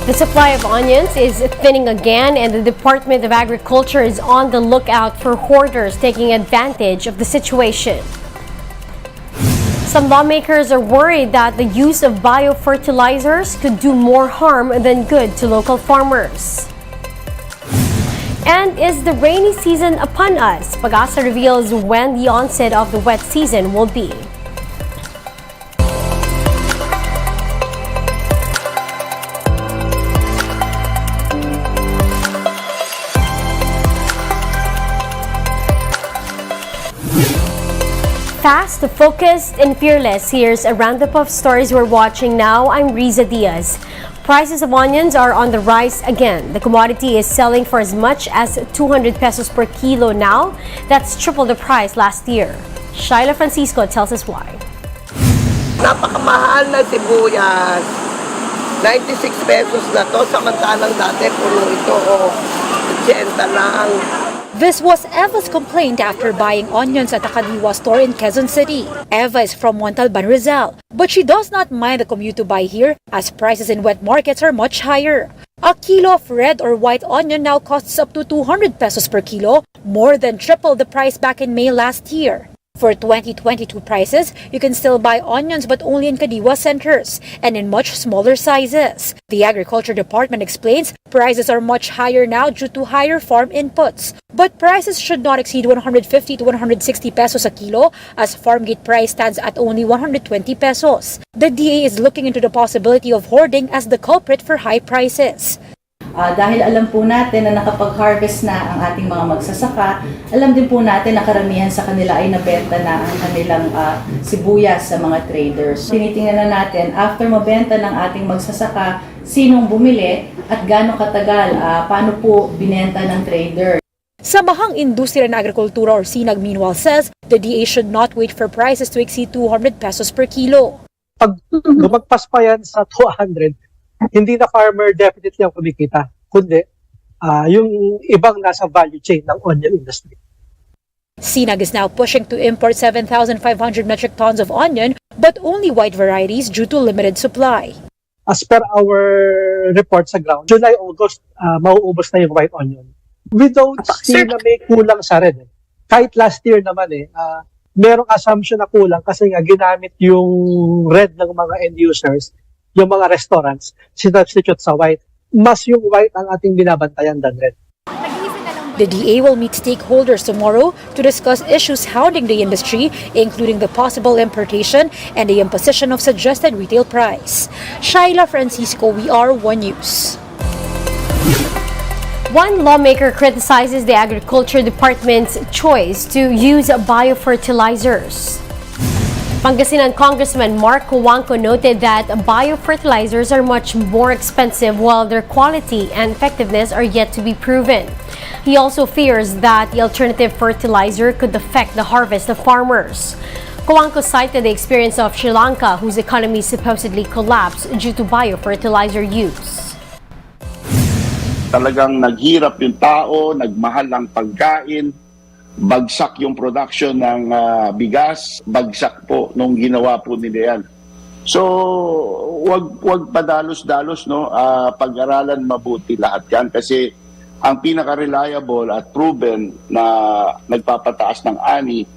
The supply of onions is thinning again, and the Department of Agriculture is on the lookout for hoarders taking advantage of the situation. Some lawmakers are worried that the use of biofertilizers could do more harm than good to local farmers. And is the rainy season upon us? Pag-asa reveals when the onset of the wet season will be. Fast, focused, and fearless. Here's a roundup of stories we're watching now. I'm Riza Diaz. Prices of onions are on the rise again. The commodity is selling for as much as 200 pesos per kilo now. That's triple the price last year. Shaila Francisco tells us why. Napakamahal na sibuyas. 96 pesos na to, samantalang dati puro ito 80 lang. This was Eva's complaint after buying onions at a Kadiwa store in Quezon City. Eva is from Montalban, Rizal, but she does not mind the commute to buy here as prices in wet markets are much higher. A kilo of red or white onion now costs up to 200 pesos per kilo, more than triple the price back in May last year. For 2022 prices, you can still buy onions but only in Kadiwa centers and in much smaller sizes. The Agriculture Department explains prices are much higher now due to higher farm inputs. But prices should not exceed 150 to 160 pesos a kilo as farm gate price stands at only 120 pesos. The DA is looking into the possibility of hoarding as the culprit for high prices. Dahil alam po natin na nakapag-harvest na ang ating mga magsasaka, alam din po natin na karamihan sa kanila ay nabenta na ang kanilang sibuyas sa mga traders. Tinitingnan na natin, after mabenta ng ating magsasaka, sinong bumili at gaano katagal, paano po binenta ng trader. Samahang Industriya ng Agrikultura or SINAG meanwhile says the DA should not wait for prices to exceed 200 pesos per kilo. Pag lumagpas pa yan sa 200, hindi na farmer definitely ang kumikita, kundi yung ibang nasa value chain ng onion industry. SINAG is now pushing to import 7,500 metric tons of onion, but only white varieties due to limited supply. As per our report sa ground, July, August, mauubos na yung white onion. We don't see na may kulang sa red. Kahit last year naman merong assumption na kulang kasi nga ginamit yung red ng mga end users, yung mga restaurants, sinubstitute sa white. Mas yung white ang ating binabantayan than red. The DA will meet stakeholders tomorrow to discuss issues hounding the industry, including the possible importation and the imposition of suggested retail price. Shaila Francisco, We Are One News. One lawmaker criticizes the Agriculture Department's choice to use biofertilizers. Pangasinan Congressman Mark Cojuangco noted that biofertilizers are much more expensive while their quality and effectiveness are yet to be proven. He also fears that the alternative fertilizer could affect the harvest of farmers. Cojuangco cited the experience of Sri Lanka, whose economy supposedly collapsed due to biofertilizer use. Talagang naghirap yung tao, nagmahal ang pagkain, bagsak yung production ng bigas, bagsak po nung ginawa po nila yan. So, wag padalos-dalos, no? Pag-aralan mabuti lahat yan kasi ang pinaka-reliable at proven na nagpapataas ng ani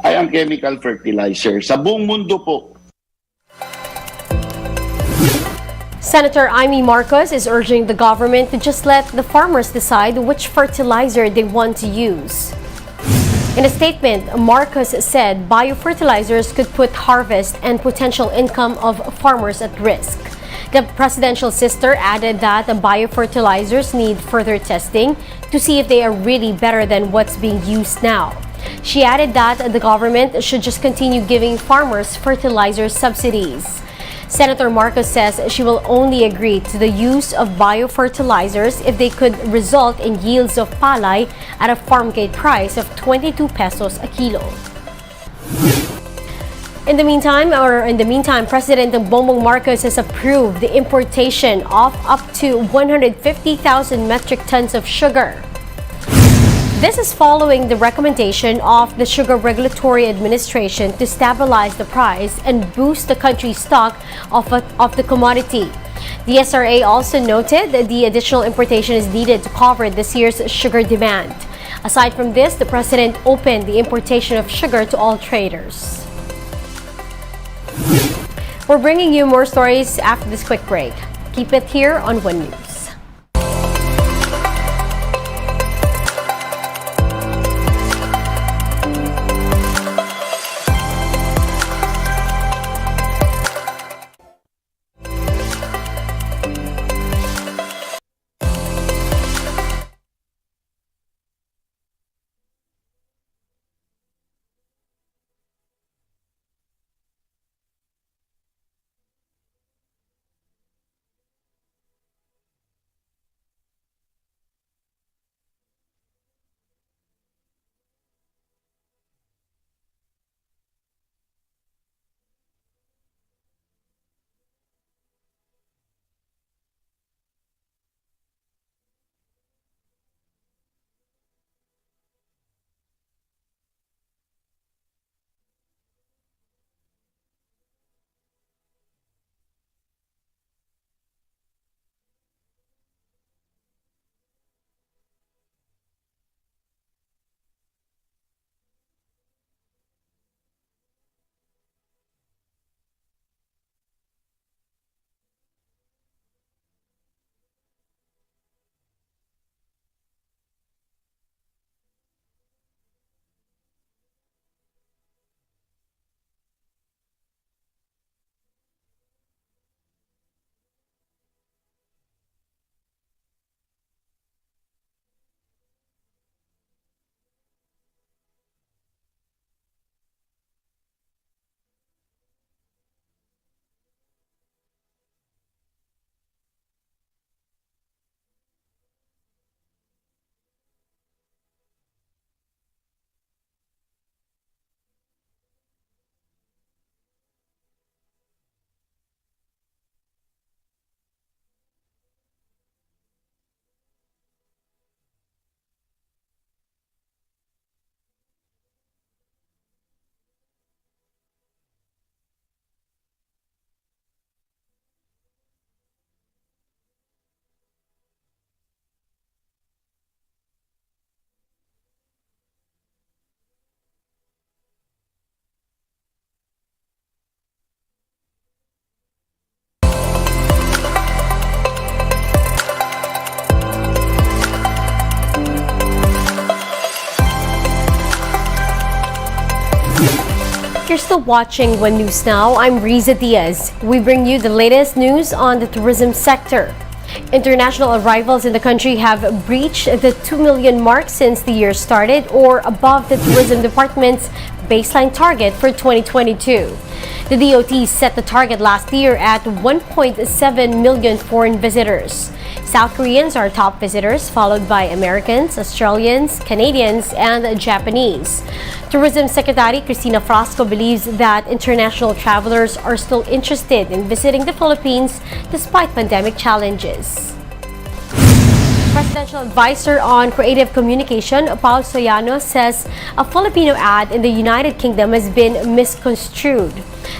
ay ang chemical fertilizer sa buong mundo po. Senator Amy Marcos is urging the government to just let the farmers decide which fertilizer they want to use. In a statement, Marcos said biofertilizers could put harvest and potential income of farmers at risk. The presidential sister added that the biofertilizers need further testing to see if they are really better than what's being used now. She added that the government should just continue giving farmers fertilizer subsidies. Senator Marcos says she will only agree to the use of biofertilizers if they could result in yields of palay at a farm gate price of 22 pesos a kilo. In the meantime, President Bongbong Marcos has approved the importation of up to 150,000 metric tons of sugar. This is following the recommendation of the Sugar Regulatory Administration to stabilize the price and boost the country's stock of the commodity. The SRA also noted that the additional importation is needed to cover this year's sugar demand. Aside from this, the president opened the importation of sugar to all traders. We're bringing you more stories after this quick break. Keep it here on One News. You're still watching One News Now. I'm Riza Diaz. We bring you the latest news on the tourism sector. International arrivals in the country have breached the 2 million mark since the year started, or above the tourism department's baseline target for 2022. The DOT set the target last year at 1.7 million foreign visitors. South Koreans are top visitors, followed by Americans, Australians, Canadians, and Japanese. Tourism Secretary Cristina Frasco believes that international travelers are still interested in visiting the Philippines despite pandemic challenges. Presidential Advisor on Creative Communication, Paul Soyano, says a Filipino ad in the United Kingdom has been misconstrued.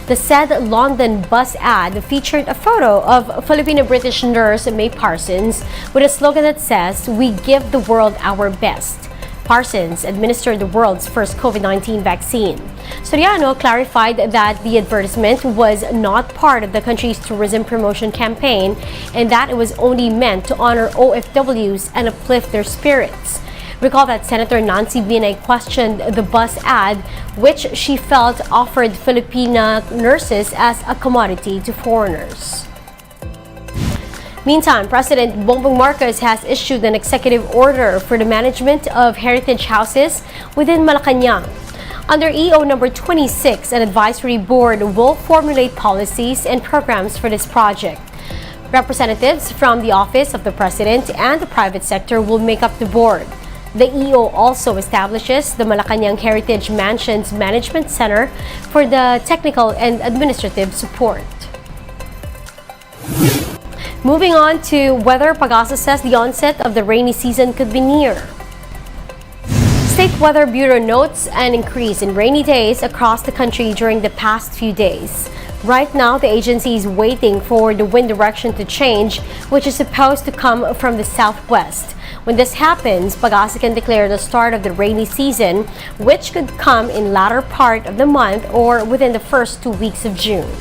The said London bus ad featured a photo of Filipino-British nurse May Parsons with a slogan that says, "We give the world our best." Parsons administered the world's first COVID-19 vaccine. Soriano clarified that the advertisement was not part of the country's tourism promotion campaign and that it was only meant to honor OFWs and uplift their spirits. Recall that Senator Nancy Binay questioned the bus ad, which she felt offered Filipina nurses as a commodity to foreigners. Meantime, President Bongbong Marcos has issued an executive order for the management of heritage houses within Malacanang. Under EO number 26, an advisory board will formulate policies and programs for this project. Representatives from the Office of the President and the private sector will make up the board. The EO also establishes the Malacanang Heritage Mansions Management Center for the technical and administrative support. Moving on to weather, Pagasa says the onset of the rainy season could be near. State Weather Bureau notes an increase in rainy days across the country during the past few days. Right now, the agency is waiting for the wind direction to change, which is supposed to come from the southwest. When this happens, Pag-asa can declare the start of the rainy season, which could come in latter part of the month or within the first 2 weeks of June.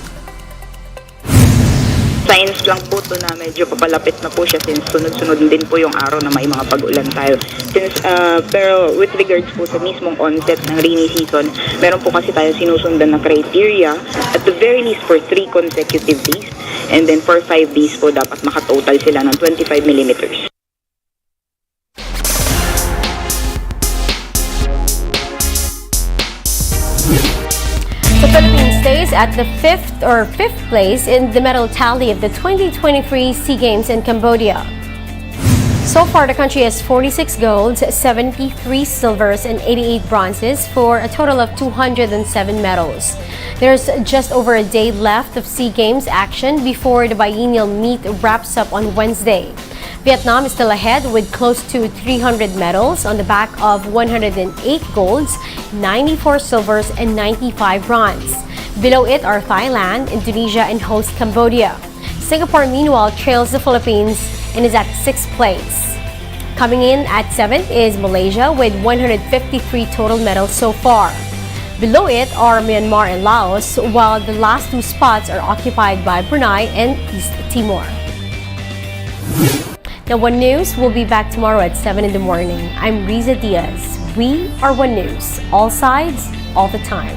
Signs lang po to na medyo papalapit na po siya since sunod-sunod din po yung araw na may mga pag-ulan tayo. Pero with regards po sa mismong onset ng rainy season, meron po kasi tayo sinusundan na criteria at the very least for 3 consecutive days and then for 5 days po dapat makatotal sila ng 25 millimeters. The Philippines stays at the fifth place in the medal tally of the 2023 SEA Games in Cambodia. So far, the country has 46 golds, 73 silvers, and 88 bronzes for a total of 207 medals. There's just over a day left of SEA Games action before the biennial meet wraps up on Wednesday. Vietnam is still ahead with close to 300 medals on the back of 108 golds, 94 silvers, and 95 bronze. Below it are Thailand, Indonesia, and host Cambodia. Singapore, meanwhile, trails the Philippines and is at 6th place. Coming in at 7th is Malaysia with 153 total medals so far. Below it are Myanmar and Laos, while the last 2 spots are occupied by Brunei and East Timor. Now, One News will be back tomorrow at 7 in the morning. I'm Riza Diaz. We are One News. All sides, all the time.